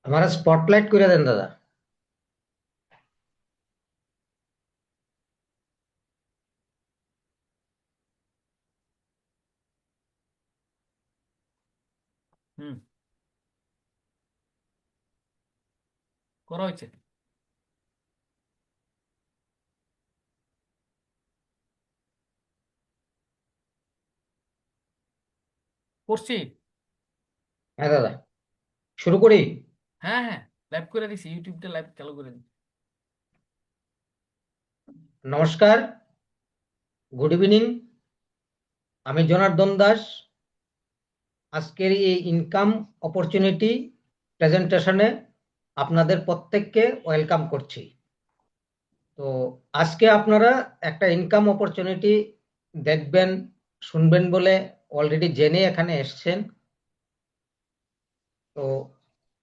আমার স্পটলাইট করে দেন দাদা। হুম, করা হয়েছে। করছি। হ্যাঁ দাদা, শুরু করি। হ্যাঁ হ্যাঁ, লাইভ করে দিছি, ইউটিউবটা লাইভ চালু করে দিছি। নমস্কার, গুড ইভিনিং। আমি জনার্দন দাস। আজকের এই ইনকাম অপরচুনিটি প্রেজেন্টেশনে আপনাদের প্রত্যেককে ওয়েলকাম করছি। তো আজকে আপনারা একটা ইনকাম অপরচুনিটি দেখবেন, শুনবেন বলে অলরেডি জেনে এখানে এসছেন। তো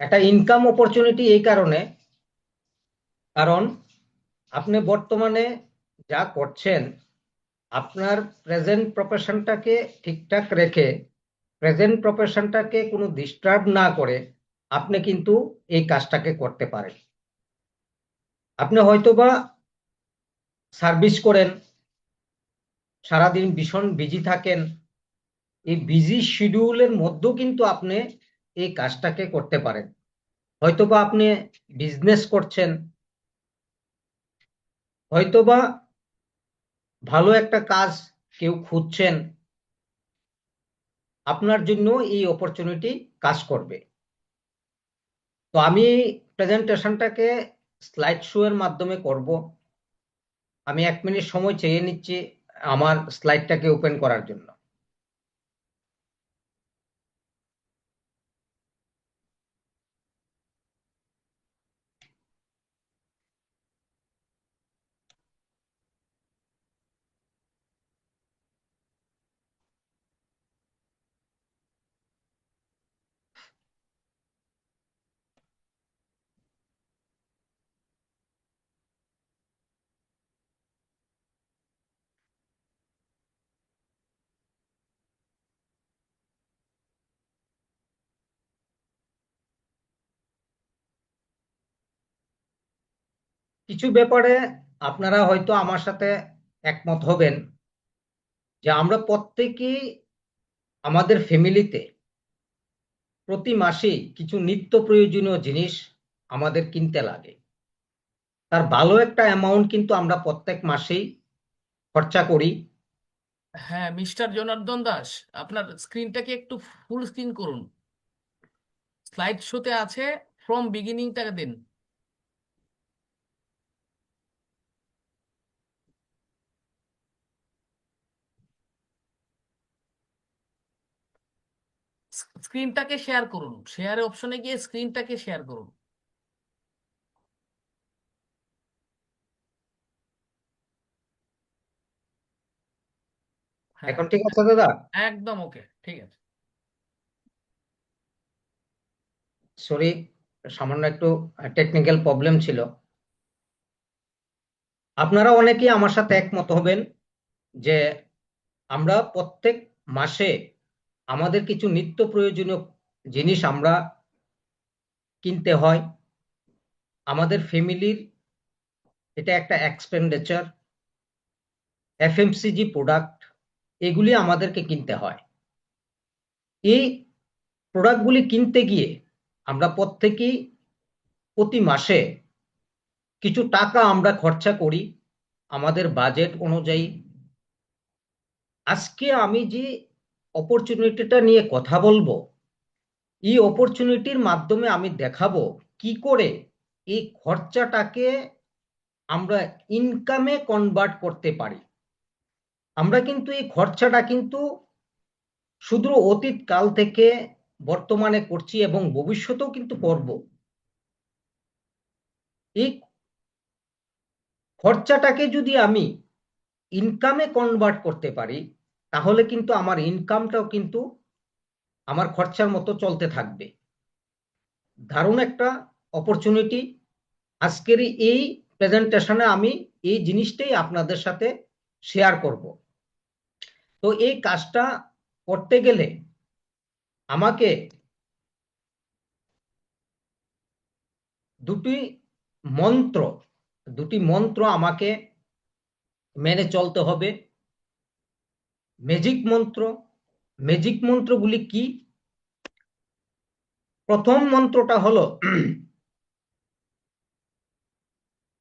একটা ইনকাম অপরচুনিটি এই কারণে, কারণ আপনি বর্তমানে যা করছেন, আপনার প্রেজেন্ট প্রফেশনটাকে ঠিকঠাক রেখে, প্রেজেন্ট প্রফেশনটাকে কোনো ডিস্টার্ব না করে আপনি কিন্তু এই কাজটাকে করতে পারেন। আপনি হয়তোবা সার্ভিস করেন, সারাদিন ভীষণ বিজি থাকেন। এই বিজি শিডিউলের মধ্যেও কিন্তু আপনি এই কাজটাকে করতে পারেন। হয়তোবা আপনি বিজনেস করছেন, হয়তোবা ভালো একটা কাজ কেউ খুঁজছেন, আপনার জন্য এই অপরচুনিটি কাজ করবে। তো আমি প্রেজেন্টেশনটাকে স্লাইড শো এর মাধ্যমে করব। আমি 1 মিনিট সময় চেয়ে নিচ্ছি আমার স্লাইডটাকে ওপেন করার জন্য। কিছু ব্যাপারে আপনারা হয়তো আমার সাথে একমত হবেন, যে আমরা প্রত্যেকেই আমাদের ফ্যামিলিতে প্রতি মাসেই কিছু নিত্য প্রয়োজনীয় জিনিস আমাদের কিনতে লাগে। তার ভালো একটা অ্যামাউন্ট কিন্তু আমরা প্রত্যেক মাসেই খরচা করি। হ্যাঁ, মিস্টার জনার্দন দাস, আপনার স্ক্রিনটাকে একটু ফুল স্ক্রিন করুন। স্লাইড শোতে আছে, ফ্রম বিগিনিংটাকে দিন। স্ক্রিনটাকে শেয়ার করুন, শেয়ার অপশনে গিয়ে স্ক্রিনটাকে শেয়ার করুন। হ্যাঁ, এখন ঠিক আছে দাদা? একদম ওকে, ঠিক আছে। সরি, সামান্য একটু টেকনিক্যাল প্রবলেম ছিল। আপনারা অনেকেই আমার সাথে একমত হবেন যে আমরা প্রত্যেক মাসে আমাদের কিছু নিত্য প্রয়োজনীয় জিনিস আমরা কিনতে হয়। আমাদের ফ্যামিলির এটা একটা এক্সপেন্ডিচার। এফএমসিজি প্রোডাক্ট, এগুলি আমাদেরকে কিনতে হয়। এই প্রোডাক্টগুলি কিনতে গিয়ে আমরা প্রত্যেকেই প্রতি মাসে কিছু টাকা আমরা খরচা করি আমাদের বাজেট অনুযায়ী। আজকে আমি যে অপরচুনিটিটা নিয়ে কথা বলবো, এই অপরচুনিটির মাধ্যমে আমি দেখাবো কি করে এই খরচাটাকে আমরা ইনকামে কনভার্ট করতে পারি। আমরা কিন্তু এই খরচাটা কিন্তু শুধু অতীত কাল থেকে বর্তমানে করছি এবং ভবিষ্যতেও কিন্তু করব। এই খরচাটাকে যদি আমি ইনকামে কনভার্ট করতে পারি, তাহলে কিন্তু আমার ইনকামটাও কিন্তু আমার খরচার মতো চলতে থাকবে। দারুণ একটা অপরচুনিটি। আজকের এই প্রেজেন্টেশনে আমি এই জিনিসটাই আপনাদের সাথে শেয়ার করব। তো এই কাজটা করতে গেলে আমাকে দুটি মন্ত্র দুটি মন্ত্র আমাকে মেনে চলতে হবে। ম্যাজিক মন্ত্রগুলি কি? প্রথম মন্ত্রটা হলো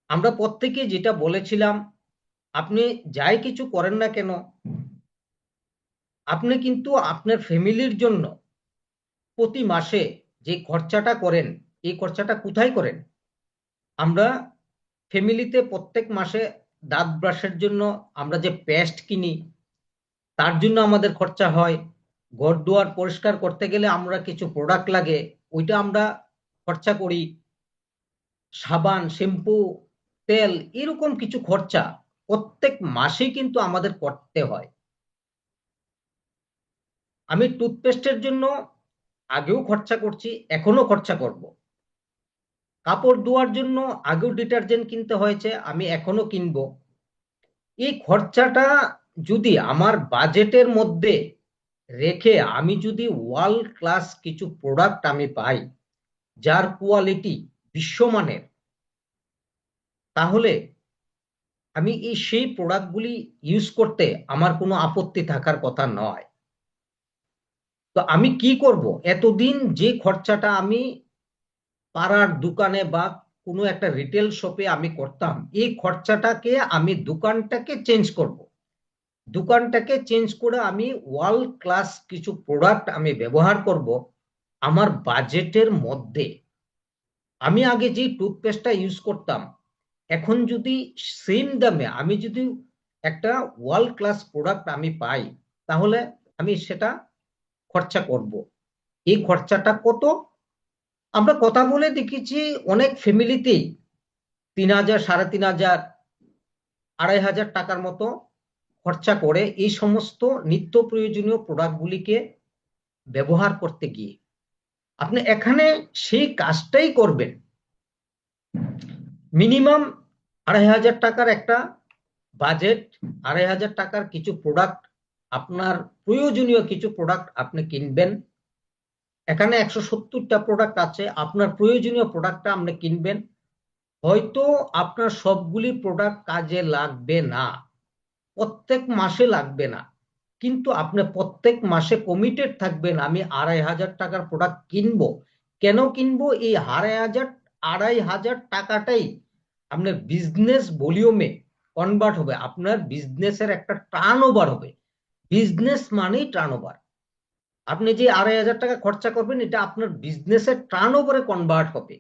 আমরা প্রত্যেকে যেটা বলেছিলাম, আপনি যাই কিছু করেন না কেন, আপনি কিন্তু আপনার ফ্যামিলির জন্য প্রতি মাসে যে খরচাটা করেন, এই খরচাটা কোথায় করেন? আমরা ফ্যামিলিতে প্রত্যেক মাসে দাঁত ব্রাশের জন্য আমরা যে পেস্ট কিনি, তার জন্য আমাদের খরচা হয়। ঘর দুয়ার পরিষ্কার করতে গেলে আমরা কিছু প্রোডাক্ট লাগে, ওইটা আমরা খরচা করি। সাবান, শ্যাম্পু, তেল, এরকম কিছু খরচা প্রত্যেক মাসে কিন্তু আমাদের করতে হয়। আমি টুথপেস্টের জন্য আগেও খরচা করছি, এখনো খরচা করব। কাপড় ধোয়ার জন্য আগেও ডিটারজেন্ট কিনতে হয়েছে, আমি এখনো কিনবো। এই খরচাটা যদি আমার বাজেটের মধ্যে রেখে আমি যদি ওয়ার্ল্ড ক্লাস কিছু প্রোডাক্ট আমি পাই, যার কোয়ালিটি বিশ্বমানের, তাহলে আমি সেই প্রোডাক্টগুলি ইউজ করতে আমার কোনো আপত্তি থাকার কথা নয়। তো আমি কি করব? এতদিন যে খরচাটা আমি পাড়ার দোকানে বা কোনো একটা রিটেল শপে আমি করতাম, এই খরচাটাকে আমি দোকানটাকে চেঞ্জ করব। দোকানটাকে চেঞ্জ করে আমি ওয়ার্ল্ড ক্লাস কিছু প্রোডাক্ট আমি ব্যবহার করব আমার বাজেটের মধ্যে। আমি আগে যে টুথপেস্টটা ইউজ করতাম, এখন যদি সেম দামে আমি যদি একটা ওয়ার্ল্ড ক্লাস প্রোডাক্ট আমি পাই, তাহলে আমি সেটা খরচা করব। এই খরচাটা কত? আমরা কথা বলে দেখেছি অনেক ফ্যামিলিতেই 3,000, 3,500, 2,500 টাকার মতো খরচা করে এই সমস্ত নিত্য প্রয়োজনীয় প্রোডাক্টগুলিকে ব্যবহার করতে গিয়ে। আপনি এখানে সেই কাজটাই করবেন। মিনিমাম 2,500 টাকার একটা বাজেট, 2,500 টাকার কিছু প্রোডাক্ট, আপনার প্রয়োজনীয় কিছু প্রোডাক্ট আপনি কিনবেন। এখানে 170টা প্রোডাক্ট আছে, আপনার প্রয়োজনীয় প্রোডাক্টটা আপনি কিনবেন। হয়তো আপনার সবগুলি প্রোডাক্ট কাজে লাগবে না, প্রত্যেক মাসে লাগবে না, কিন্তু আপনি প্রত্যেক মাসে কমিটেড থাকবেন আমি 2,500 টাকার প্রোডাক্ট কিনবো। কেন কিনবো? এই 2,500 টাকাটাই আপনার বিজনেস ভলিউমে কনভার্ট হবে, আপনার বিজনেসের একটা টার্ন ওভার হবে। বিজনেস মানেই টার্ন ওভার। আপনি যে 2,500 টাকা খরচা করবেন, এটা আপনার বিজনেসের টার্ন ওভারে কনভার্ট হবে।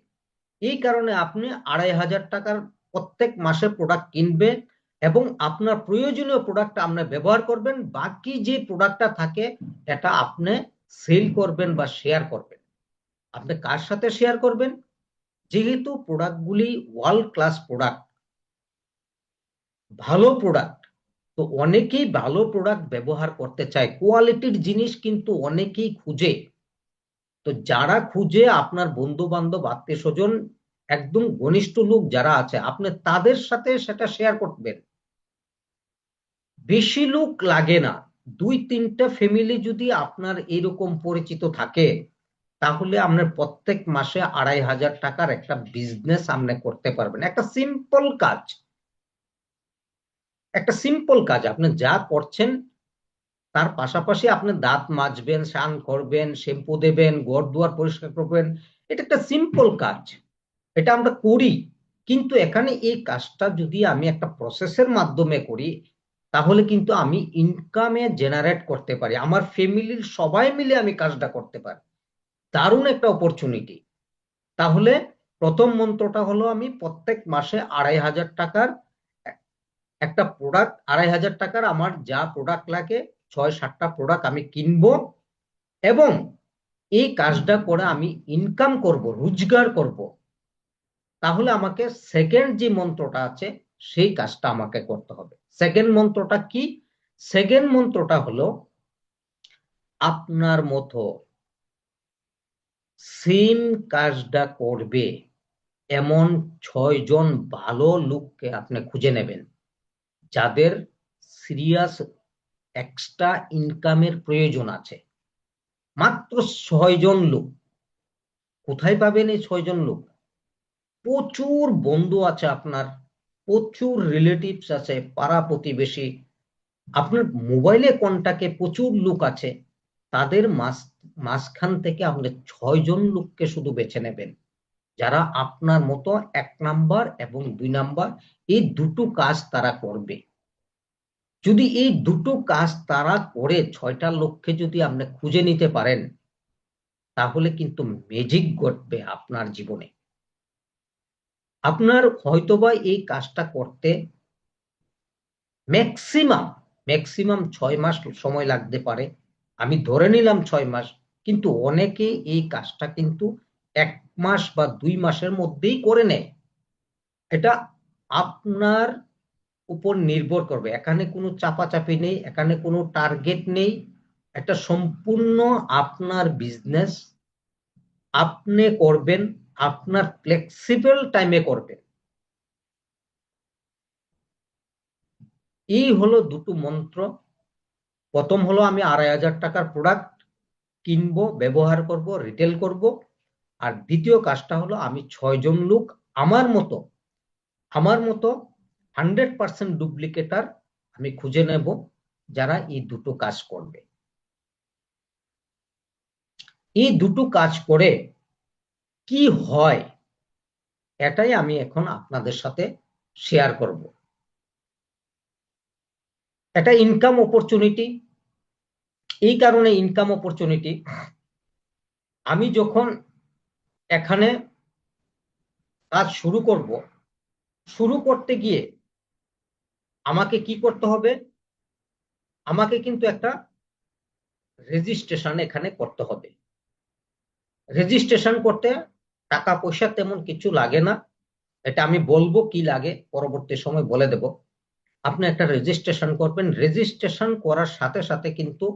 এই কারণে আপনি 2,500 টাকার প্রত্যেক মাসে প্রোডাক্ট কিনবেন এবং আপনার প্রয়োজনীয় প্রোডাক্ট আপনি ব্যবহার করবেন। বাকি যে প্রোডাক্টটা থাকে এটা আপনি সেল করবেন বা শেয়ার করবেন। আপনি কার সাথে শেয়ার করবেন? যেহেতু প্রোডাক্টগুলি ওয়ার্ল্ড ক্লাস প্রোডাক্ট, ভালো প্রোডাক্ট, তো অনেকেই ভালো প্রোডাক্ট ব্যবহার করতে চায়, কোয়ালিটির জিনিস কিন্তু অনেকেই খুঁজে। তো যারা খুঁজে, আপনার বন্ধু বান্ধব, আত্মীয় স্বজন, একদম ঘনিষ্ঠ লোক যারা আছে, আপনি তাদের সাথে সেটা শেয়ার করবেন। বেশি লোক লাগে না, 2-3টা ফ্যামিলি যদি আপনার এরকম পরিচিত থাকে, তাহলে আপনার প্রত্যেক মাসে 2,500 টাকার একটা বিজনেস আপনি করতে পারবেন। একটা সিম্পল কাজ, আপনি যা করছেন তার পাশাপাশি আপনি দাঁত মাজবেন, স্নান করবেন, শ্যাম্পু দেবেন, ঘর দুয়ার পরিষ্কার করবেন। এটা একটা সিম্পল কাজ, এটা আমরা করি। কিন্তু এখানে এই কাজটা যদি আমি একটা প্রসেসের মাধ্যমে করি, তাহলে কিন্তু আমি ইনকামে জেনারেট করতে পারি, আমার ফ্যামিলির সবাই মিলে আমি কাজটা করতে পারি। দারুণ একটা অপরচুনিটি। তাহলে প্রথম মন্ত্রটা হলো আমি প্রত্যেক মাসে 2,500 টাকার একটা প্রোডাক্ট, 2,500 টাকার আমার যা প্রোডাক্ট লাগে 6-7টা প্রোডাক্ট আমি কিনবো এবং এই কাজটা করে আমি ইনকাম করব, রোজগার করব। তাহলে আমাকে সেকেন্ড যে মন্ত্রটা আছে সেই কাজটা আমাকে করতে হবে। সেকেন্ড মন্ত্রটা কি? সেকেন্ড মন্ত্রটা হলো আপনার মতো সেম কাজটা করবে এমন 6 জন ভালো লোককে আপনি খুঁজে নেবেন, যাদের সিরিয়াস এক্সট্রা ইনকামের প্রয়োজন আছে। মাত্র 6 জন লোক। কোথায় পাবেন এই 6 জন লোক? প্রচুর বন্ধু আছে আপনার, প্রচুর রিলেটিভস আছে, পাড়া প্রতিবেশী, আপনার মোবাইলে কন্টাক্টে প্রচুর লোক আছে, তাদের মাঝখান থেকে আপনি 6 জন লোককে শুধু বেছে নেবেন যারা আপনার মতো 1 নাম্বার এবং 2 নাম্বার এই দুটো কাজ তারা করবে। যদি এই দুটো কাজ তারা করে 6টা লোককে যদি আপনি খুঁজে নিতে পারেন, তাহলে কিন্তু ম্যাজিক ঘটবে আপনার জীবনে। আপনার হয়তোবা এই কাজটা করতে ম্যাক্সিমাম ম্যাক্সিমাম 6 মাস সময় লাগতে পারে, আমি ধরে নিলাম 6 মাস, কিন্তু অনেকে এই কাজটা কিন্তু 1 মাস বা 2 মাসের মধ্যেই করে নেয়। এটা আপনার উপর নির্ভর করবে, এখানে কোনো চাপাচাপি নেই, এখানে কোনো টার্গেট নেই, এটা সম্পূর্ণ আপনার বিজনেস, আপনি করবেন, আপনার ফ্লেক্সিবল টাইমে করবেন। এই হলো দুটো মন্ত্র। প্রথম হলো আমি 2,500 টাকার প্রোডাক্ট কিনবো, ব্যবহার করব, রিটেল করব। আর দ্বিতীয় কাজটা হলো আমি 6 জন লোক আমার মতো 100% ডুপ্লিকেটার আমি খুঁজে নেব যারা এই দুটো কাজ করবে। এই দুটো কাজ করে কি হয় এটাই আমি এখন আপনাদের সাথে শেয়ার করব। এটা ইনকাম অপরচুনিটি। এই কারণে ইনকাম অপরচুনিটি, আমি যখন এখানে কাজ শুরু করব, শুরু করতে গিয়ে আমাকে কি করতে হবে, আমাকে কিন্তু একটা রেজিস্ট্রেশন এখানে করতে হবে। রেজিস্ট্রেশন করতে টাকা পয়সা তেমন কিছু লাগে না, এটা আমি বলবো কি লাগে পরবর্তী সময় বলে দেব। আপনি একটা রেজিস্ট্রেশন করবেন, রেজিস্ট্রেশন করার সাথে সাথে কিন্তু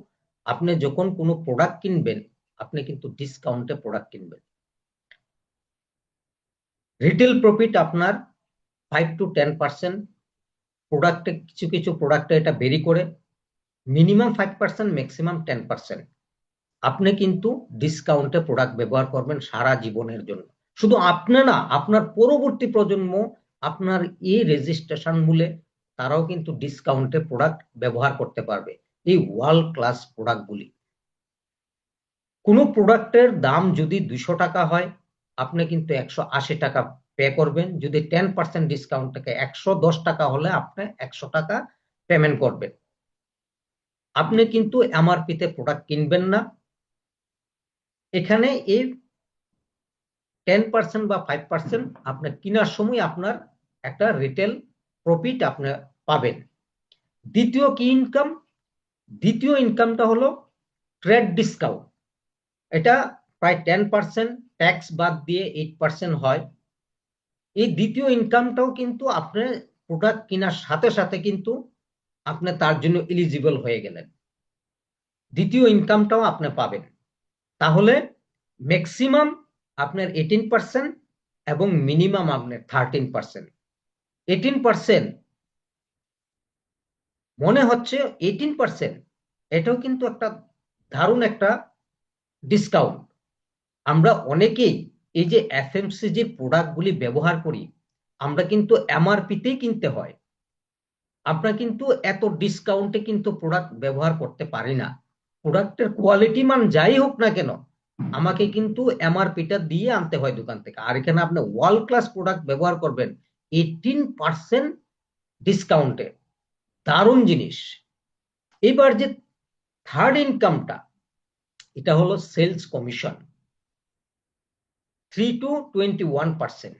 আপনি যখন কোনো প্রোডাক্ট কিনবেন, আপনি কিন্তু ডিসকাউন্টে প্রোডাক্ট কিনবেন। রিটেল প্রফিট আপনার 5 to 10%, প্রোডাক্টে কিছু কিছু প্রোডাক্টে এটা বেরি করে, মিনিমাম 5%, ম্যাক্সিমাম 10%। আপনি কিন্তু ডিসকাউন্টে প্রোডাক্ট ব্যবহার করবেন সারা জীবনের জন্য। শুধু আপনি না, আপনার পরবর্তী প্রজন্ম আপনার এই রেজিস্ট্রেশন মূলে তারাও কিন্তু ডিসকাউন্টে প্রোডাক্ট ব্যবহার করতে পারবে, এই ওয়ার্ল্ড ক্লাস প্রোডাক্টগুলি। কোনো প্রোডাক্টের দাম যদি 200 টাকা হয়, আপনি কিন্তু 180 টাকা পে করবেন। যদি 10% ডিসকাউন্ট থেকে 110 টাকা হলে আপনি 100 টাকা পেমেন্ট করবেন। আপনি কিন্তু এমআরপিতে প্রোডাক্ট কিনবেন না, এখানে এই 10% বা 5% আপনার কেনার সময় আপনার একটা রিটেল প্রফিট আপনি পাবেন। দ্বিতীয় কি ইনকাম? দ্বিতীয় ইনকামটা হলো ট্রেড ডিসকাউন্ট। এটা প্রায় 10% ট্যাক্স বাদ দিয়ে 8% হয়। এই দ্বিতীয় ইনকামটাও কিন্তু আপনি প্রোডাক্ট কেনার সাথে সাথে কিন্তু আপনি তার জন্য এলিজিবল হয়ে গেলেন, দ্বিতীয় ইনকামটাও আপনি পাবেন। তাহলে ম্যাক্সিমাম আপনার 18% এবং মিনিমাম আপনার 13%। 18% মনে হচ্ছে 18%, এটাও কিন্তু একটা দারুণ একটা ডিসকাউন্ট। আমরা অনেকেই এই যে এফএমসিজি প্রোডাক্টগুলি ব্যবহার করি, আমরা কিন্তু এমআরপিতেই কিনতে হয়, আমরা কিন্তু এত ডিসকাউন্টে কিন্তু প্রোডাক্ট ব্যবহার করতে পারি না। প্রোডাক্টের কোয়ালিটি মান যাই হোক না কেন, আমাকে কিন্তু এমআরপিটা দিয়ে আনতে হয় দোকান থেকে। আর এখানে আপনি ওয়ার্ল্ড ক্লাস প্রোডাক্ট ব্যবহার করবেন 18% ডিসকাউন্টে, দারুণ জিনিস। এবার যে থার্ড ইনকামটা, এটা হলো সেলস কমিশন, 3 to 21%।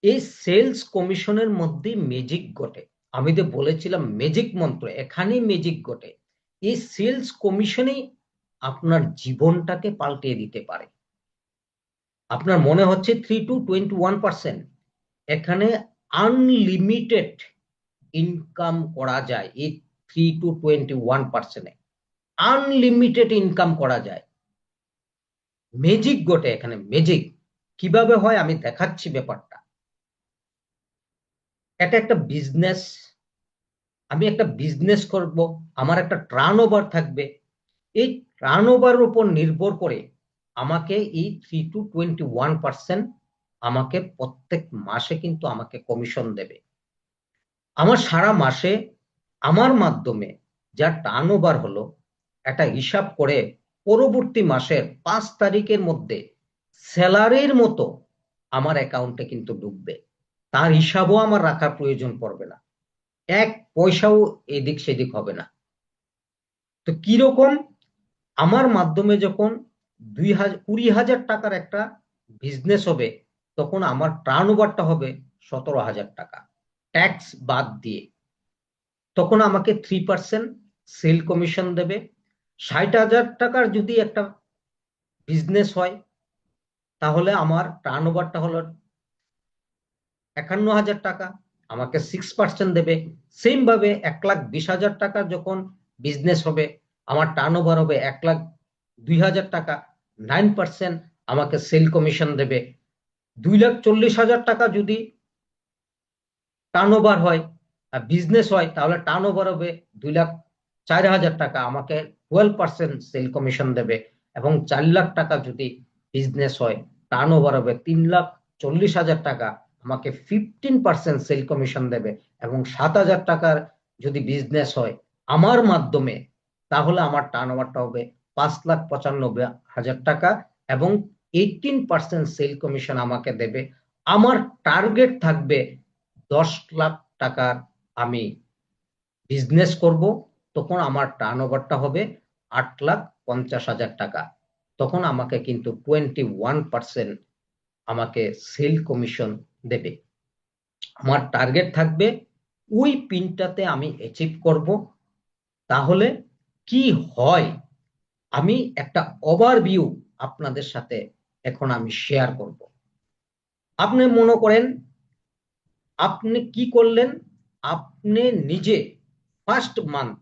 এই সেলস কমিশনের মধ্যে ম্যাজিক ঘটে। আমি তো বলেছিলাম ম্যাজিক মন্ত্র, এখানেই ম্যাজিক ঘটে। এই সেলস কমিশনেই আপনার জীবনটাকে পাল্টে দিতে পারে। আপনার মনে হচ্ছে 3 to 21%, এখানে আনলিমিটেড ইনকাম করা যায়। এই 3 to 21%-এ আনলিমিটেড ইনকাম করা যায়। ম্যাজিক ঘটে এখানে, ম্যাজিক কিভাবে হয় আমি দেখাচ্ছি ব্যাপারটা। এটা একটা বিজনেস, আমি একটা বিজনেস করব, আমার একটা টার্ন ওভার থাকবে। এই টার্ন ওভারের উপর নির্ভর করে আমাকে এই 3 to 21% আমাকে প্রত্যেক মাসে কিন্তু আমাকে কমিশন দেবে। আমার সারা মাসে আমার মাধ্যমে যা টার্ন ওভার হলো, একটা হিসাব করে পরবর্তী মাসের 5 তারিখের মধ্যে স্যালারির মতো আমার অ্যাকাউন্টে কিন্তু ঢুকবে। তার হিসাবও আমার রাখার প্রয়োজন পড়বে না, এক পয়সাও এদিক সেদিক হবে না। তো কিরকম, আমার মাধ্যমে যখন 20,000 টাকার একটা বিজনেস হবে, তখন আমার টার্ন ওভারটা হবে 17,000 টাকা ট্যাক্স বাদ দিয়ে। তখন আমাকে 3% সেল কমিশন দেবে। 60,000 টাকার যদি একটা বিজনেস হয়, তাহলে আমার টার্ন ওভারটা হলো 51,000 টাকা, আমাকে 6% দেবে। সেম ভাবে 1,20,000 টাকা যখন বিজনেস হবে, আমার টার্ন ওভার হবে 1,02,000 টাকা, 9% আমাকে সেল কমিশন দেবে। 2,40,000 টাকা যদি টার্ন ওভার হয়, বিজনেস হয়, তাহলে টার্ন ওভার হবে 2,04,000 টাকা, আমাকে 12% সেল কমিশন দেবে। এবং 4 লাখ টাকা যদি বিজনেস হয়, টার্ন ওভার হবে 3,40,000 টাকা, আমাকে 15% সেল কমিশন দেবে। এবং 7,000 টাকার যদি বিজনেস হয় আমার মাধ্যমে, তাহলে আমার টার্ন ওভারটা হবে 5,95,000 টাকা, এবং 18% সেল কমিশন আমাকে দেবে। আমার টার্গেট থাকবে 10 লাখ টাকার আমি বিজনেস করব, তখন আমার টার্ন ওভারটা হবে 8,50,000 টাকা। তখন আমাকে কিন্তু 21% আমাকে সেল কমিশন দেবে। আমার টার্গেট থাকবে ওই পিনটাতে আমি অ্যাচিভ করব। তাহলে কি হয়, আমি একটা ওভারভিউ আপনাদের সাথে এখন আমি শেয়ার করব। আপনি মনে করেন আপনি কি করলেন, আপনি নিজে ফার্স্ট মান্থ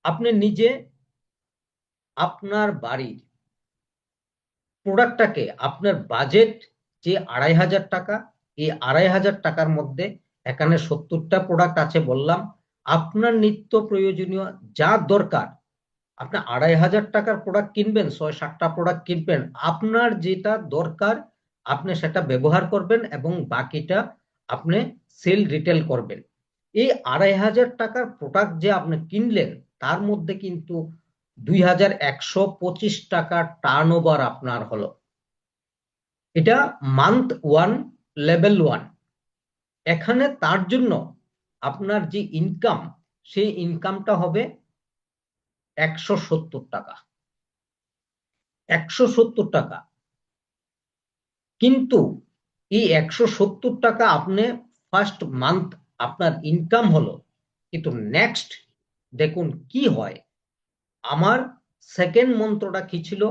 আপনি নিজে আপনার বাড়ির প্রোডাক্টটাকে, আপনার বাজেট যে 2,500 টাকা, এই 2,500 টাকার মধ্যে এখানে 70টা প্রোডাক্ট আছে বললাম। আপনার নিত্য প্রয়োজনীয় যা দরকার, আপনি 2,500 টাকার প্রোডাক্ট কিনবেন, 6-7টা প্রোডাক্ট কিনবেন, আপনার যেটা দরকার আপনি সেটা ব্যবহার করবেন, এবং বাকিটা আপনি সেল রিটেল করবেন। এই 2,500 টাকার প্রোডাক্ট যে আপনি কিনলেন, তার মধ্যে কিন্তু 2,125 টাকা টার্ন ওভার আপনার হলো। এটা মান্থ 1, লেভেল 1। এখানে তার জন্য আপনার যে ইনকাম, সেই ইনকামটা হবে 170 টাকা। 170 টাকা। কিন্তু এই 170 টাকা আপনি ফার্স্ট মান্থ আপনার ইনকাম হলো, কিন্তু নেক্সট দেখুন কি হয়। আমার সেকেন্ড মন্ত্রটা কি ছিল,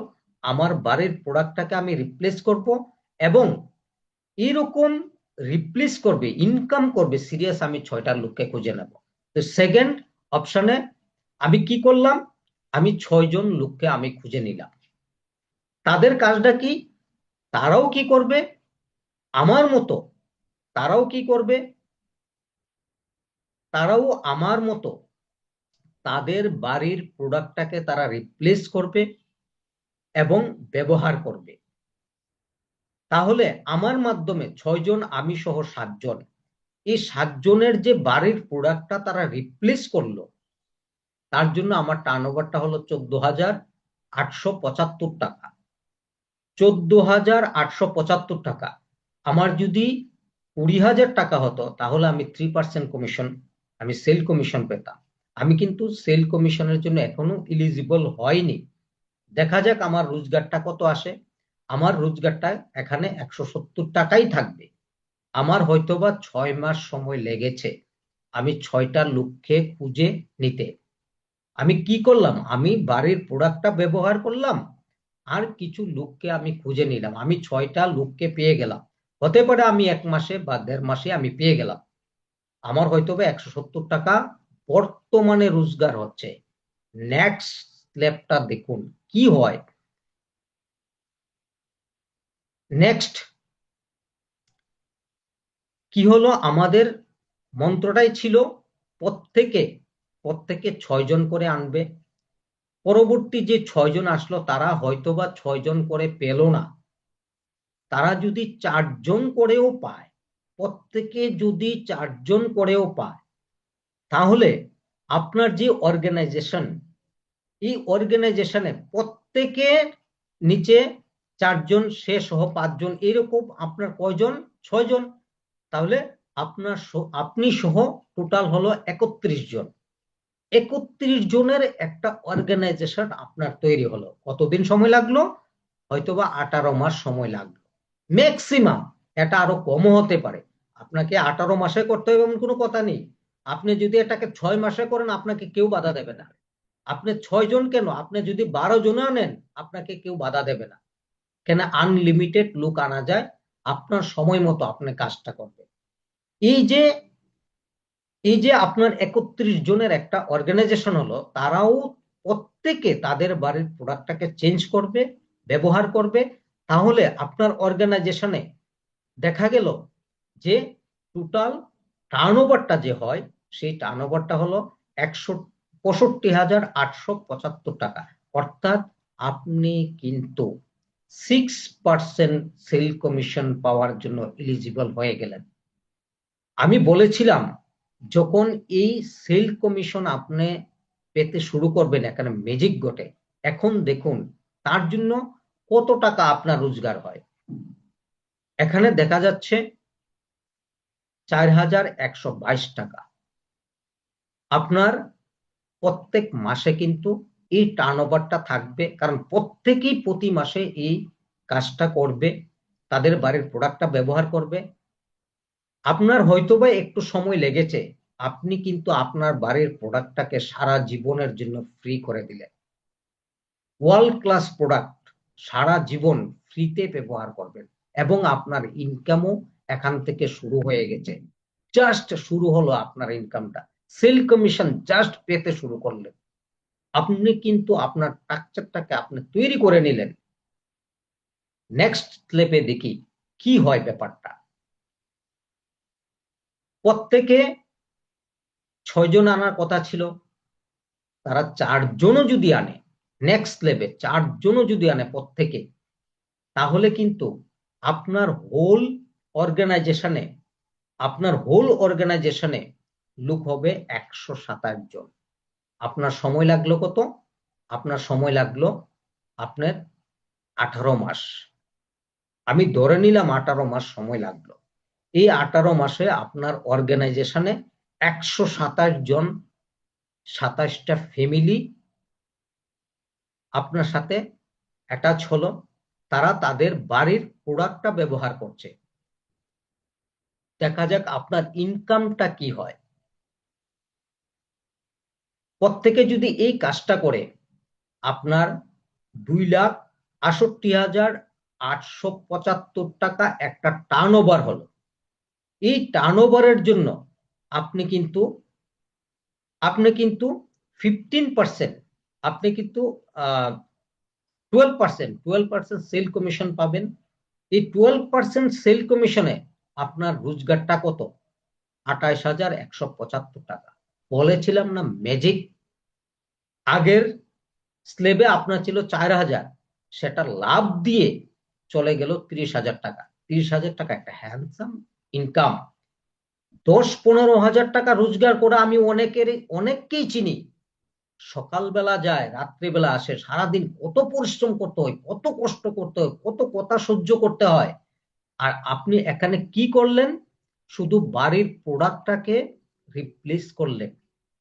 আমার বাড়ির প্রোডাক্টটাকে আমি রিপ্লেস করব, এবং এরকম রিপ্লেস করবে, ইনকাম করবে সিরিয়াস আমি 6টা লোককে খুঁজে নেব। তো সেকেন্ড অপশনে আমি কি করলাম, আমি 6জন লোককে আমি খুঁজে নিলাম। তাদের কাজটা কি, তারাও কি করবে আমার মতো, তারাও কি করবে, তারাও আমার মতো তাদের বাড়ির প্রোডাক্টটাকে তারা রিপ্লেস করবে এবং ব্যবহার করবে। তাহলে আমার মাধ্যমে 6জন, আমি সহ 7জন, এই 7জনের যে বাড়ির প্রোডাক্টটা তারা রিপ্লেস করলো, তার জন্য আমার টার্নওভারটা হলো 14,875 টাকা। 14,875 টাকা। আমার যদি 20,000 টাকা হতো, তাহলে আমি 3% কমিশন, আমি সেল কমিশন পেতাম। আমি কিন্তু সেল কমিশনের জন্য এখনো এলিজিবল হয়নি। দেখা যাক আমার রোজগারটা কত আসে। আমার রোজগারটা এখানে 170 টাকাই থাকবে। আমার হয়তোবা 6 মাস সময় লেগেছে আমি 6টা লোককে খুঁজে নিতে। আমি কি করলাম, আমি বাড়ির প্রোডাক্টটা ব্যবহার করলাম, আর কিছু লোককে আমি খুঁজে নিলাম, আমি 6টা লোককে পেয়ে গেলাম। হতে পারে আমি 1 মাসে বা 1.5 মাসে আমি পেয়ে গেলাম। আমার হয়তো বা 170 টাকা বর্তমানে রোজগার হচ্ছে। নেক্সট স্ল্যাবটা দেখুন কি হয়। নেক্সট কি হলো, আমাদের মন্ত্রটাই ছিল প্রত্যেকে প্রত্যেকে 6জন করে আনবে। পরবর্তী যে 6জন আসলো, তারা হয়তোবা 6জন করে পেল না, তারা যদি 4 জন করেও পায়, প্রত্যেকে যদি 4 জন করেও পায়, তাহলে আপনার যে অর্গানাইজেশন, এই অর্গানাইজেশনে প্রত্যেকে নিচে 4 জন, সে সহ 5 জন, এরকম আপনার কয়জন? 6 জন। তাহলে আপনি সহ টোটাল হলো 31 জন। 31 জনের একটা অর্গানাইজেশন আপনার তৈরি হলো। কতদিন সময় লাগলো? হয়তোবা 18 মাস সময় লাগলো ম্যাক্সিমাম। এটা আরো কমও হতে পারে। আপনাকে 18 মাসে করতে হবে এমন কোনো কথা নেই। আপনি যদি এটাকে 6 মাসে করেন, আপনাকে কেউ বাধা দেবে না। আপনি 6 জন কেন, আপনি যদি 12 জনও আনেন, আপনাকে কেউ বাধা দেবে না। কেন, আনলিমিটেড লোক আনা যায়, আপনার সময় মতো আপনি কাজটা করবেন। এই যে আপনার 31 জনের একটা অর্গানাইজেশন হলো, তারাও প্রত্যেকে তাদের বাড়ির প্রোডাক্টটাকে চেঞ্জ করবে, ব্যবহার করবে। তাহলে আপনার অর্গানাইজেশনে দেখা গেল যে টোটাল টার্নওভারটা যে হয়, সেই টার্নওভারটা হলো 165,875 টাকা। অর্থাৎ আপনি কিন্তু 6% সেল কমিশন পাওয়ার জন্য এলিজিবল হয়ে গেলেন। আমি বলেছিলাম, যখন এই সেল কমিশন আপনি পেতে শুরু করবেন, এখানে ম্যাজিক ঘটে। এখন দেখুন তার জন্য কত টাকা আপনার রোজগার হয়। এখানে দেখা যাচ্ছে 4,122 টাকা। আপনার প্রত্যেক মাসে কিন্তু এই টার্নওভারটা থাকবে, কারণ প্রত্যেকেই প্রতি মাসে এই কাজটা করবে, তাদের বাড়ির প্রোডাক্টটা ব্যবহার করবে। আপনার হয়তোবা একটু সময় লেগেছে, আপনি কিন্তু আপনার বাড়ির প্রোডাক্টটাকে সারা জীবনের জন্য ফ্রি করে দিলেন। ওয়ার্ল্ড ক্লাস প্রোডাক্ট সারা জীবন ফ্রিতে ব্যবহার করবেন, এবং আপনার ইনকামও এখান থেকে শুরু হয়ে গেছে। জাস্ট শুরু হলো আপনার ইনকামটা। সেল কমিশন জাস্ট পেতে শুরু করলেন, আপনি কিন্তু আপনার স্ট্রাকচারটাকে আপনি তৈরি করে নিলেন। নেক্সট স্টেপে দেখি কি হয় ব্যাপারটা। প্রত্যেকে 6 জন আনার কথা ছিল, তারা 4 জনও যদি আনে, নেক্সট লেভে 4 জনও যদি আনে প্রত্যেকে, তাহলে কিন্তু আপনার হোল অর্গানাইজেশনে লোক হবে 127 জন। আপনার সময় লাগলো কত? আপনার সময় লাগলো আপনার 18 মাস। আমি ধরে নিলাম 18 মাস সময় লাগলো। এই 18 মাসে আপনার অর্গানাইজেশনে 127 জন, 27টা ফ্যামিলি আপনার সাথে অ্যাটাচ হলো। তারা তাদের বাড়ির প্রোডাক্টটা ব্যবহার করছে। দেখা যাক আপনার ইনকামটা কি হয়। প্রত্যেকে যদি এই কাজটা করে, আপনার 2,68,875 টাকা একটা টার্নওভার হলো। এই টার্নওভারের জন্য আপনি কিন্তু 15%, আপনি কিন্তু 12% সেল কমিশন পাবেন। এই 12% সেল কমিশনে আপনার রোজগারটা কত? 28,175 টাকা। বলেছিলাম না ম্যাজিক। আগের স্লেবে আপনার ছিল 4,000, সেটা লাভ দিয়ে চলে গেল 30,000 টাকা। 30,000 টাকা একটা হ্যান্ডসাম ইনকাম। 10-15 হাজার টাকা রোজগার করে আমি অনেককেই চিনি। সকালবেলা যায়, রাত্রিবেলা আসে, সারাদিন কত পরিশ্রম করতে হয়, কত কষ্ট করতে হয়, কত কথা সহ্য করতে হয়। আর আপনি এখানে কি করলেন? শুধু বাড়ির প্রোডাক্টটাকে রিপ্লেস করলেন,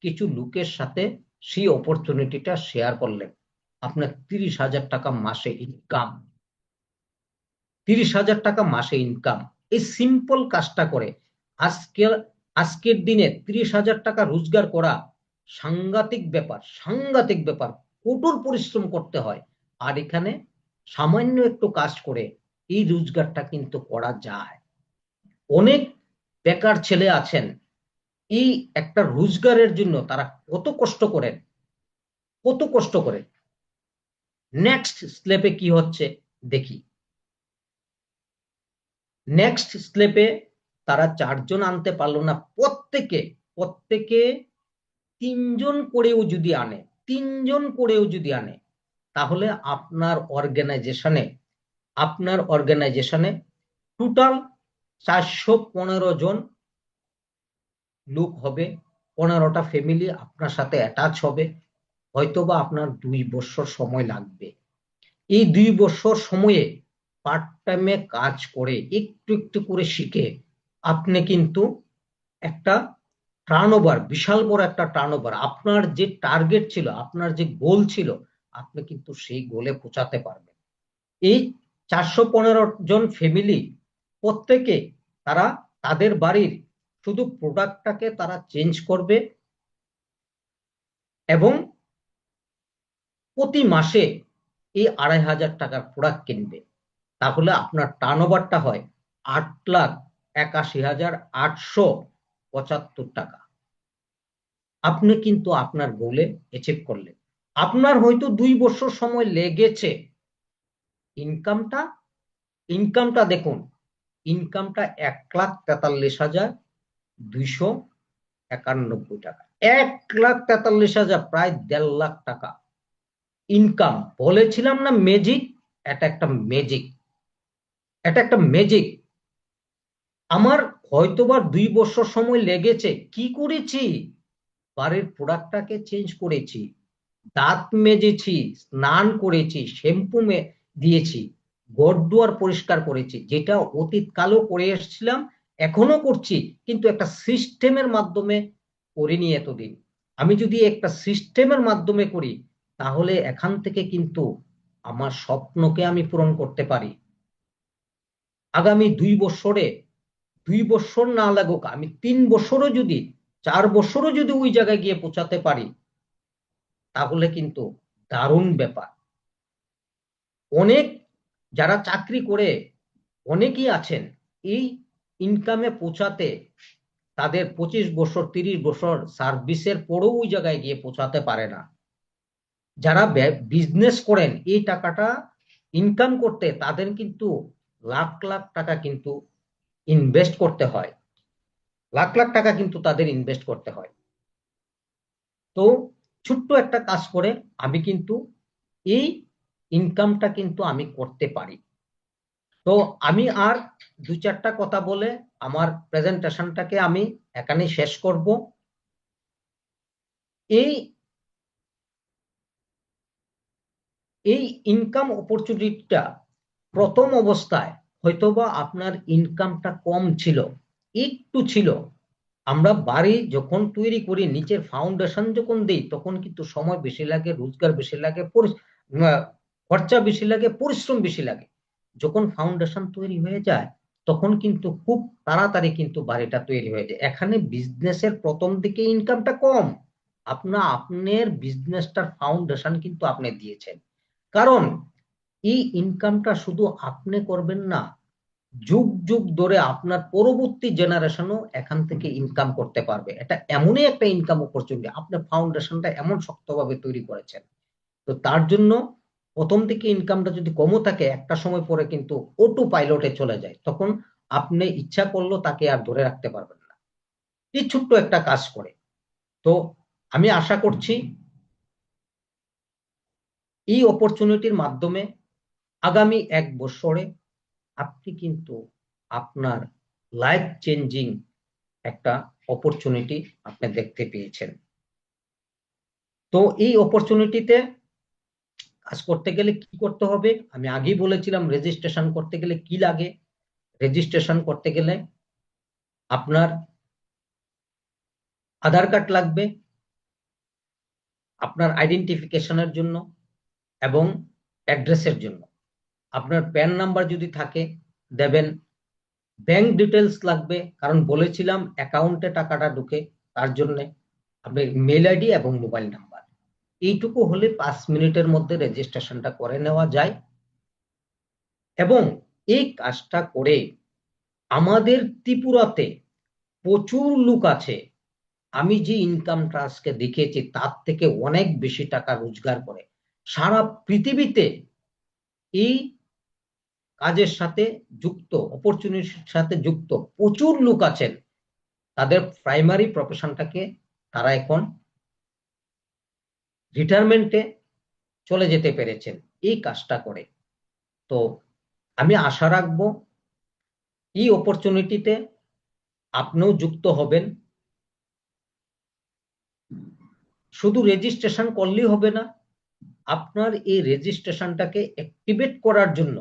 কিছু লোকের সাথে সেই অপরচুনিটিটা শেয়ার করলেন। আপনার 30,000 টাকা মাসে ইনকাম। 30,000 টাকা মাসে ইনকাম। এই সিম্পল কাজটা করে আজকের দিনে 30,000 টাকা রোজগার করা সাংঘাতিক ব্যাপার, সাংঘাতিক ব্যাপার। কঠোর পরিশ্রম করতে হয়। আর এখানে সামান্য একটু কাজ করে এই রোজগারটা কিন্তু করা যায়। অনেক বেকার ছেলে আছেন, এই একটা রোজগারের জন্য তারা কত কষ্ট করেন, কত কষ্ট করেন। নেক্সট স্টেপে কি হচ্ছে দেখি। নেক্সট স্টেপে তারা 4 জন আনতে পারলো না, প্রত্যেকে 3 জন করেও যদি আনে, 3 জন করেও যদি আনে, তাহলে আপনার অর্গানাইজেশনে আপনার অর্গানাইজেশনে টোটাল 415 জন লোক হবে, 15টা ফ্যামিলি আপনার সাথে অ্যাটাচ হবে। হয়তোবা আপনার 2 বছর সময় লাগবে। এই 2 বছর সময়ে পার্ট টাইমে কাজ করে একটু একটু করে শিখে আপনি কিন্তু একটা টার্নওভার, বিশাল বড় একটা টার্নওভার, আপনার যে টার্গেট ছিল, আপনার যে গোল ছিল, আপনি কিন্তু সেই গোলে পৌঁছাতে পারবেন। এই 415 জন ফ্যামিলি প্রত্যেকে তারা তাদের বাড়ির শুধু প্রোডাক্টটাকে তারা চেঞ্জ করবে এবং প্রতি মাসে এই 2,500 টাকার প্রোডাক্ট কিনবে। তাহলে আপনার টার্নওভারটা হয় 8,81,875 টাকা। আপনি কিন্তু আপনার গোলে অ্যাচিভ করলেন। আপনার হয়তো 2 বছর সময় লেগেছে। ইনকামটা ইনকামটা দেখুন, ইনকামটা 1,43,291 টাকা। 1,43,000, প্রায় 1.5 লাখ টাকা ইনকাম। বলেছিলাম না ম্যাজিক? এটা একটা ম্যাজিক, এটা একটা ম্যাজিক। আমার হয়তোবা 2 বছর সময় লেগেছে। কি করেছি? বাড়ির প্রোডাক্টটাকে চেঞ্জ করেছি, দাঁত মেজেছি, স্নান করেছি, শ্যাম্পু দিয়েছি, ঘর দুয়ার পরিষ্কার করেছি, যেটা অতীতকালেও করে এসেছিলাম, এখনো করছি, কিন্তু একটা সিস্টেমের মাধ্যমে করিনি এতদিন। আমি যদি একটা সিস্টেমের মাধ্যমে করি, তাহলে এখান থেকে কিন্তু আমার স্বপ্নকে আমি পূরণ করতে পারি। আগামী 2 বছরে, 2 বছর না লাগুক, আমি 3 বছরও যদি, 4 বছরও যদি ওই জায়গায় গিয়ে পৌঁছাতে পারি, তাহলে কিন্তু দারুণ ব্যাপার। অনেক যারা চাকরি করে অনেকেই আছেন এই ইনকামে পৌঁছাতে, তাদের 25 বছর 30 বছর সার্ভিসের পরেও ওই জায়গায় গিয়ে পৌঁছাতে পারে না। যারা বিজনেস করেন এই টাকাটা ইনকাম করতে, তাদের কিন্তু লাখ লাখ টাকা কিন্তু ইনভেস্ট করতে হয়, লাখ লাখ টাকা কিন্তু তাদের ইনভেস্ট করতে হয়। তো ছোট্ট একটা কাজ করে আমি কিন্তু এই ইনকামটা কিন্তু আমি করতে পারি। তো আমি আর 2-4টা কথা বলে আমার প্রেজেন্টেশনটাকে আমি এখানে শেষ করব। এই এই ইনকাম অপরচুনিটিটা প্রথম অবস্থায় হয়তোবা আপনার ইনকামটা কম ছিল, একটু ছিল। আমরা বাড়ি যখন তৈরি করি, নিচের ফাউন্ডেশন যখন দিই, তখন কিন্তু সময় বেশি লাগে, রোজগার বেশি লাগে, খরচা বেশি লাগে, পরিশ্রম বেশি লাগে। যখন ফাউন্ডেশন তৈরি হয়ে যায়, তখন কিন্তু খুব তাড়াতাড়ি কিন্তু বাড়িটা তৈরি হয়ে যায়। এখানে বিজনেসের প্রথম দিকে ইনকামটা কম, আপনার বিজনেসটার ফাউন্ডেশন কিন্তু আপনি দিয়েছেন। কারণ এই ইনকামটা শুধু আপনি করবেন না, যুগ যুগ ধরে আপনার পরবর্তী জেনারেশনও এখান থেকে ইনকাম করতে পারবে। এটা এমনই একটা ইনকাম অপরচুনিটি, আপনার ফাউন্ডেশনটা এমন শক্তভাবে তৈরি করেছেন। তো তার জন্য প্রথম দিকে ইনকামটা যদি কমও থাকে, একটা সময় পরে কিন্তু অটো পাইলটে চলে যায়, তখন আপনি ইচ্ছা করলেও তাকে আর ধরে রাখতে পারবেন না। এই ছোট্ট একটা কাজ করে। তো আমি আশা করছি এই অপরচুনিটির মাধ্যমে আগামী 1 বছরে আপনি কিন্তু আপনার লাইফ চেঞ্জিং একটা অপরচুনিটি আপনি দেখতে পেয়েছেন। তো এই অপরচুনিটিতে কাজ করতে গেলে কি করতে হবে? আমি আগেই বলেছিলাম, রেজিস্ট্রেশন করতে গেলে কি লাগে। রেজিস্ট্রেশন করতে গেলে আপনার আধার কার্ড লাগবে আপনার আইডেন্টিফিকেশনের জন্য এবং অ্যাড্রেসের জন্য। আপনার প্যান নাম্বার যদি থাকে দেবেন। ব্যাংক ডিটেলস লাগবে, কারণ বলেছিলাম অ্যাকাউন্টে টাকাটা ঢুকে, তার জন্য আপনার মেল আইডি এবং মোবাইল নাম্বার। এইটুকু হলে 5 মিনিটের মধ্যে রেজিস্ট্রেশনটা করে নেওয়া যায়। এবং এই কাজটা করে আমাদের ত্রিপুরাতে প্রচুর লোক আছে, আমি যে ইনকামটা আজকে দেখেছি তার থেকে অনেক বেশি টাকা রোজগার করে। সারা পৃথিবীতে এই কাজের সাথে যুক্ত, অপরচুনিটির সাথে যুক্ত প্রচুর লোক আছেন। তাদের প্রাইমারি প্রফেশনটাকে তারা এখন রিটায়ারমেন্টে চলে যেতে পেরেছেন এই কাজটা করে। তো আমি আশা রাখবো এই অপরচুনিটিতে আপনিও যুক্ত হবেন। শুধু রেজিস্ট্রেশন করলেই হবে না, আপনার এই রেজিস্ট্রেশনটাকে অ্যাক্টিভেট করার জন্য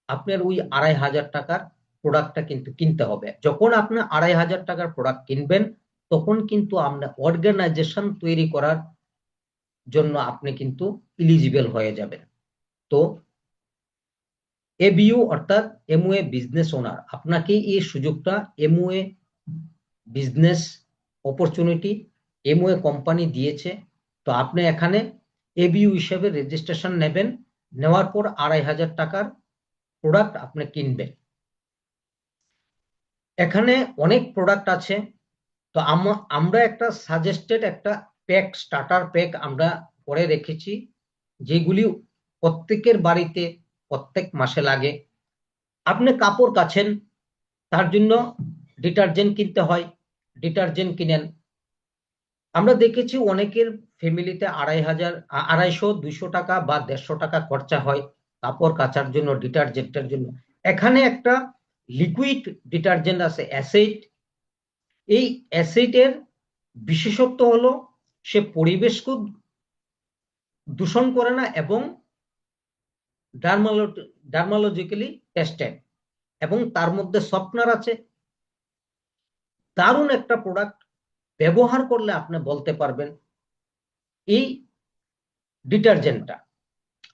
আপনার ওই 2,500 টাকার প্রোডাক্টটা কিন্তু কিনতে হবে। যখন আপনি 2,500 টাকার প্রোডাক্ট কিনবেন, তখন কিন্তু আপনার অর্গানাইজেশন তৈরি করার জন্য আপনি কিন্তু এলিজিবল হয়ে যাবেন। তো এবিইউ অর্থাৎ এমওএ বিজনেস ওনার আপনাকে এই সুযোগটা, MOA business opportunity MOA company দিয়েছে। তো আপনি এখানে এবিইউ হিসেবে রেজিস্ট্রেশন নেবেন, নেওয়ার পর 2,500 টাকার প্রোডাক্ট আপনি কিনবেন। এখানে অনেক প্রোডাক্ট আছে। তো আমরা একটা সাজেস্টেড একটা প্যাক, স্টার্টার প্যাক আমরা করে রেখেছি, যেগুলি প্রত্যেকের বাড়িতে প্রত্যেক মাসে লাগে। আপনি কাপড় কাচেন, তার জন্য ডিটারজেন্ট কিনতে হয়, ডিটারজেন্ট কিনেন। আমরা দেখেছি অনেকের ফ্যামিলিতে 250, 200 টাকা বা 150 টাকা খরচা হয় কাপড় কাচার জন্য, ডিটারজেন্টের জন্য। এখানে একটা লিকুইড ডিটারজেন্ট আছে অ্যাসিড। এই অ্যাসিডের বিশেষত্ব হলো সে পরিবেশকে দূষণ করে না এবং ডার্মালজিক্যালি টেস্টেড, এবং তার মধ্যে সফটনার আছে। দারুণ একটা প্রোডাক্ট, ব্যবহার করলে আপনি বলতে পারবেন এই ডিটারজেন্টটা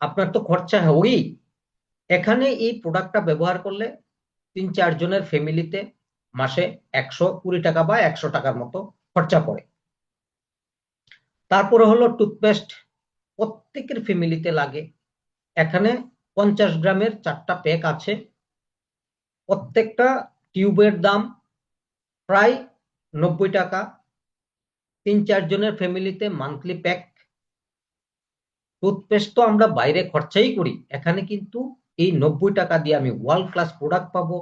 আপনার তো খরচা হবেই। এখানে এই প্রোডাক্টটা ব্যবহার করলে 3-4 জনের ফ্যামিলিতে মাসে 120 টাকা বা 100 টাকার মতো খরচা পড়ে। তারপরে হলো টুথপেস্ট, প্রত্যেকের ফ্যামিলিতে লাগে। এখানে 50 গ্রামের 4টা প্যাক আছে। প্রত্যেকটা টিউবের দাম প্রায় 90 টাকা। 3-4 জনের ফ্যামিলিতে মান্থলি প্যাক। টুথপেস্ট তো আমরা বাইরে খরচাই করি, এখানে কিন্তু এই 90 টাকা দিয়ে আমি ওয়ার্ল্ড ক্লাস প্রোডাক্ট পাবো,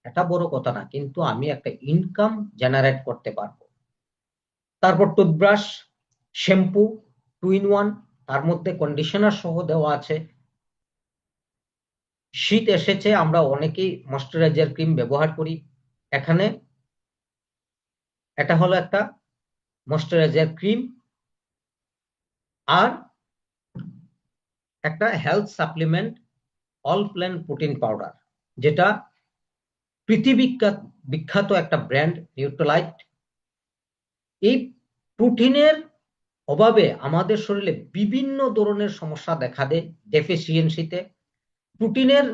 এটা বড় কথা না, কিন্তু আমি একটা ইনকাম জেনারেট করতে পারবো। তারপর টুথব্রাশ, শ্যাম্পু 2 in 1, তার মধ্যে কন্ডিশনার সহ দেওয়া আছে। শীত এসেছে, আমরা অনেকেই ময়শ্চারাইজার ক্রিম ব্যবহার করি। এখানে এটা হলো একটা ময়শ্চারাইজার ক্রিম আর একটা health supplement all plan protein powder, যেটা পৃথিবী বিখ্যাত একটা ব্র্যান্ড নিউট্রালাইট। এই প্রোটিনের অভাবে আমাদের শরীরে বিভিন্ন ধরনের সমস্যা দেখা দেয় ডেফিসিয়েন্সিতে। প্রোটিনের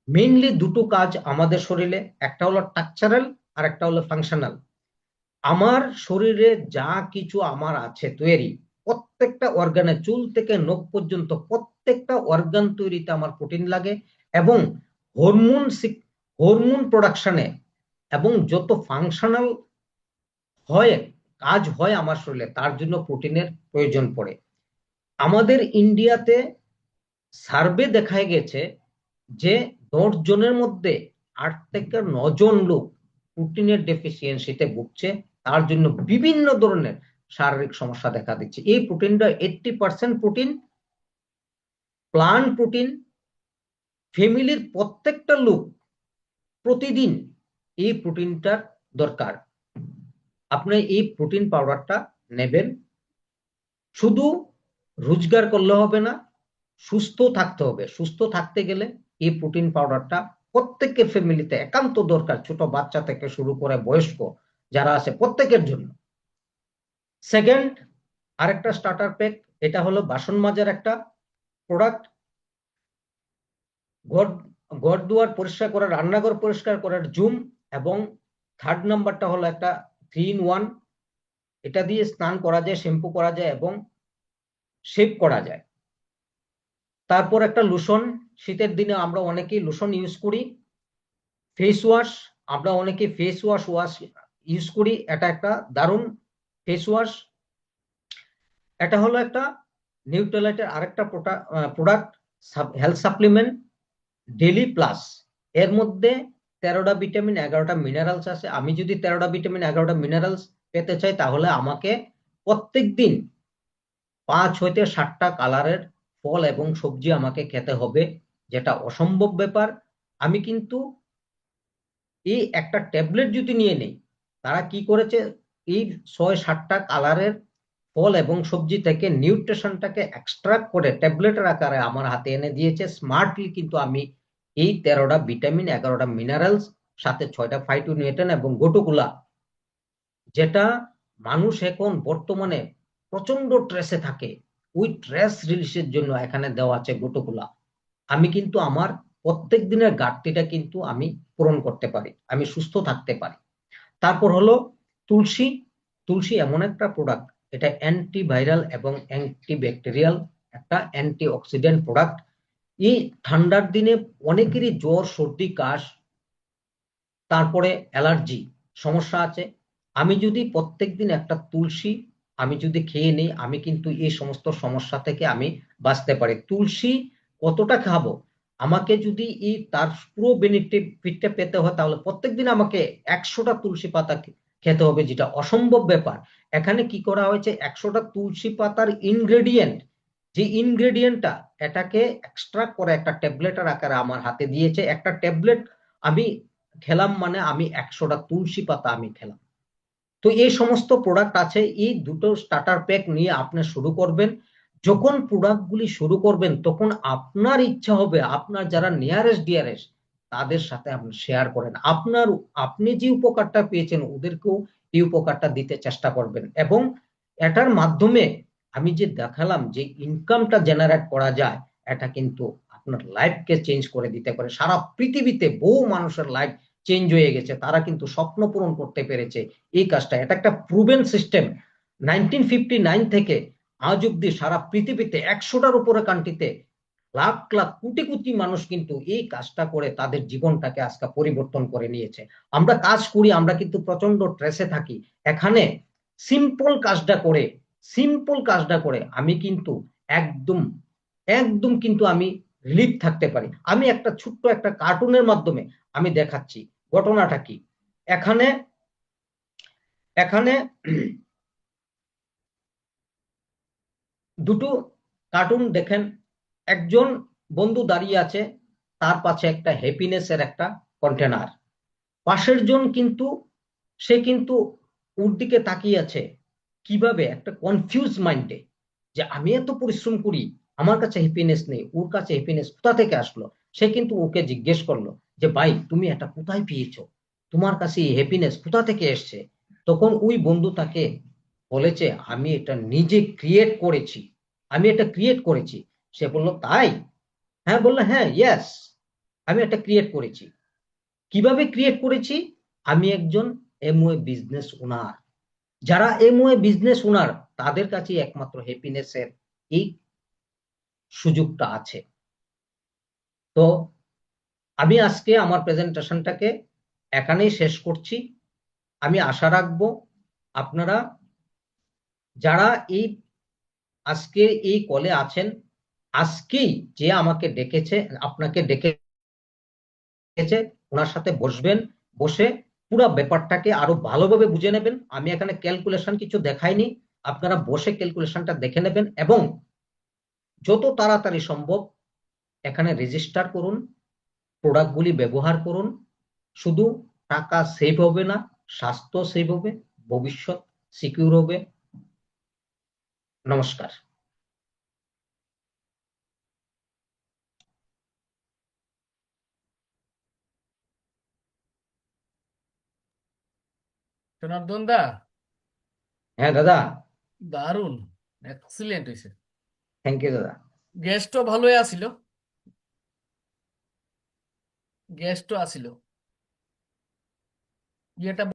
মেইনলি দুটো কাজ আমাদের শরীরে, একটা হলো স্ট্রাকচারাল আর একটা হলো ফাংশনাল। আমার শরীরে যা কিছু আমার আছে তৈরি, প্রত্যেকটা অর্গানে, চুল থেকে নখ পর্যন্ত প্রত্যেকটা অর্গান তৈরিতে আমার প্রোটিন লাগে, এবং হরমোন হরমোন প্রোডাকশনে এবং যত ফাংশনাল হয়, কাজ হয় আমার শরীরে, তার জন্য প্রোটিনের প্রয়োজন পড়ে। আমাদের ইন্ডিয়াতে সার্ভে দেখা গেছে যে 10 জনের মধ্যে 8 থেকে 9 জন লোক প্রোটিনের ডেফিসিয়েন্সিতে ভুগছে। তার জন্য বিভিন্ন ধরনের শারীরিক সমস্যা দেখা দিচ্ছে। এই প্রোটিনটা 80% প্রোটিন, প্লান্ট প্রোটিন। ফ্যামিলির প্রত্যেকটা লোক প্রতিদিন এই প্রোটিনটার দরকার। আপনি এই প্রোটিন পাউডারটা নেবেন। শুধু রোজগার করলে হবে না, সুস্থ থাকতে হবে। সুস্থ থাকতে গেলে এই প্রোটিন পাউডারটা প্রত্যেকের ফ্যামিলিতে একান্ত দরকার, ছোট বাচ্চা থেকে শুরু করে বয়স্ক যারা আছে প্রত্যেকের জন্য। সেকেন্ড, আরেকটা স্টার্টার প্যাক, এটা হলো বাসন মাজার একটা প্রোডাক্ট। ঘর ঘর দুয়ার পরিষ্কার করার, রান্নাঘর পরিষ্কার করার জুম। এবং থার্ড নাম্বারটা হলো একটা 3 in 1, এটা দিয়ে স্নান করা যায়, শ্যাম্পু করা যায় এবং শেভ করা যায়। তারপর একটা লোশন, শীতের দিনে আমরা অনেকেই লোশন ইউজ করি। ফেস ওয়াশ, আমরা অনেকে ফেস ওয়াশ ইউজ করি, এটা একটা দারুণ ফেস ওয়াশ। এটা হলো একটা নিউট্রালাইটের আরেকটা product, health supplement daily plus. এর মধ্যে 13টা ভিটামিন 11টা মিনারেলস আছে। আমি যদি 13টা ভিটামিন 11টা মিনারেলস পেতে চাই, তাহলে আমাকে প্রত্যেক দিন 5 হইতে 7টা কালারের ফল এবং সবজি আমাকে খেতে হবে। যেটা অসম্ভব ব্যাপার। আমি কিন্তু এই একটা ট্যাবলেট যদি নিয়ে নেই, তারা কি করেছে, এই 6-7টা কালারের ফল এবং সবজি থেকে নিউট্রিশনটাকে এক্সট্রাক্ট করে ট্যাবলেটের আকারে আমার হাতে এনে দিয়েছে স্মার্টলি। কিন্তু আমি এই 13টা ভিটামিন, 11টা মিনারেলস, সাথে 6টা ফাইটোনিউট্রিয়েন্ট এবং গোটোগুলা, যেটা মানুষ এখন বর্তমানে প্রচন্ড ট্রেসে থাকে, ওই ট্রেস রিলিজের জন্য এখানে দেওয়া আছে গোটোগুলা। আমি কিন্তু আমার প্রত্যেক দিনের ঘাটতিটা কিন্তু আমি পূরণ করতে পারি, আমি সুস্থ থাকতে পারি। তারপর হলো তুলসী। তুলসী এমন একটা প্রোডাক্ট, এটা অ্যান্টিভাইরাল এবং অ্যান্টিব্যাকটেরিয়াল, একটা অ্যান্টিঅক্সিডেন্ট প্রোডাক্ট। এই ঠান্ডার দিনে অনেকেরই জ্বর, সর্দি, কাশ, তারপরে অ্যালার্জি সমস্যা আছে। আমি যদি প্রত্যেকদিন একটা তুলসী আমি যদি খেয়ে নিই, আমি কিন্তু এই সমস্ত সমস্যা থেকে আমি বাঁচতে পারি। তুলসী কতটা খাবো, আমাকে যদি এই তার পুরো বেনিফিটটা পেতে হয়, তাহলে প্রত্যেকদিন আমাকে 100টা তুলসী পাতা খেতে হবে, যেটা অসম্ভব ব্যাপার। এখানে কি করা হয়েছে, 100টা তুলসী পাতার ইনগ্রেডিয়েন্ট, যে ইনগ্রেডিয়েন্টটা এটাকে এক্সট্রাক্ট করে একটা ট্যাবলেটের আকারে আমার হাতে দিয়েছে। একটা ট্যাবলেট আমি খেলাম মানে আমি 100টা তুলসী পাতা আমি খেলাম। তো এই সমস্ত প্রোডাক্ট আছে, এই দুটো স্টার্টার প্যাক নিয়ে আপনি শুরু করবেন। যখন প্রোডাক্টগুলি শুরু করবেন, তখন আপনার ইচ্ছা হবে আপনার যারা নিয়ারেস্ট ডিয়ারেস্ট তাদের সাথে আপনি শেয়ার করেন। আপনি যে উপকারটা পেয়েছেন ওদেরকেও এই উপকারটা দিতে চেষ্টা করবেন। এবং এটার মাধ্যমে আমি যে দেখালাম যে ইনকামটা জেনারেট করা যায়, এটা কিন্তু আপনার লাইফকে চেঞ্জ করে দিতে পারে। সারা পৃথিবীতে বহু মানুষের লাইফ চেঞ্জ হয়ে গেছে, তারা কিন্তু স্বপ্ন পূরণ করতে পেরেছে এই কাজটা। এটা একটা প্রুভেন সিস্টেম। 1959 থেকে আজ অব্দি সারা পৃথিবীতে 100টার উপরে কান্ট্রিতে লাখ লাখ কোটি কোটি মানুষ কিন্তু এই কাজটা করে তাদের জীবনটাকে আজকে পরিবর্তন করে নিয়েছে। আমরা কাজ করি, আমরা কিন্তু প্রচন্ড ট্রেসে থাকি। এখানে সিম্পল কাজটা করে, সিম্পল কাজটা করে আমি কিন্তু একদম একদম কিন্তু আমি রিলিফ থাকতে পারি। আমি একটা ছোট্ট একটা কার্টুনের মাধ্যমে আমি দেখাচ্ছি ঘটনাটা কি। এখানে এখানে দুটো কার্টুন দেখেন। একজন বন্ধু দাঁড়িয়ে আছে, তার পাশে একটা হ্যাপিনেসের একটা কন্টেনার। পাশের জন কিন্তু সে কিন্তু ওর দিকে তাকিয়ে আছে, কিভাবে একটা কনফিউজ মাইন্ডে, যে আমি এত পরিশ্রম করি, আমার কাছে হ্যাপিনেস নেই, ওর কাছে হ্যাপিনেস কোথা থেকে আসলো। সে কিন্তু ওকে জিজ্ঞেস করলো যে ভাই তুমি এটা কোথায় পেয়েছো, তোমার কাছে এই হ্যাপিনেস কোথা থেকে এসছে। তখন ওই বন্ধু তাকে বলেছে আমি এটা নিজে ক্রিয়েট করেছি, আমি এটা ক্রিয়েট করেছি। সে বলল তাই? হ্যাঁ, বললো হ্যাঁ, ইয়েস, আমি এটা ক্রিয়েট করেছি। কিভাবে ক্রিয়েট করেছি, আমি একজন এমওয়ে বিজনেস ওনার। যারা এমওয়ে বিজনেস ওনার তাদের কাছে একমাত্র হ্যাপিনেসের এই সুযোগটা আছে। তো আমি আজকে আমার প্রেজেন্টেশনটাকে এখানেই শেষ করছি। আমি আশা রাখবো আপনারা যারা এই আজকে এই কলে আছেন, আজকেই যে আমাকে ডেকেছে, আপনাকে ডেকেছে, ওনার সাথে বসবেন, বসে পুরো ব্যাপারটাকে আরো ভালোভাবে বুঝে নেবেন। আমি এখানে ক্যালকুলেশন কিছু দেখাইনি, আপনারা বসে ক্যালকুলেশনটা দেখে নেবেন এবং যত তাড়াতাড়ি সম্ভব এখানে রেজিস্টার করুন, প্রোডাক্টগুলি ব্যবহার করুন। শুধু টাকা সেভ হবে না, স্বাস্থ্য সেভ হবে, ভবিষ্যৎ সিকিউর হবে। নমস্কার। জনার্দন দা, হ্যাঁ দাদা। দারুণ, এক্সিলেন্ট হয়েছে। থ্যাংক ইউ দাদা। গেস্টও ভালোই আসিল, গেস্টও আসিল, ইয়েটা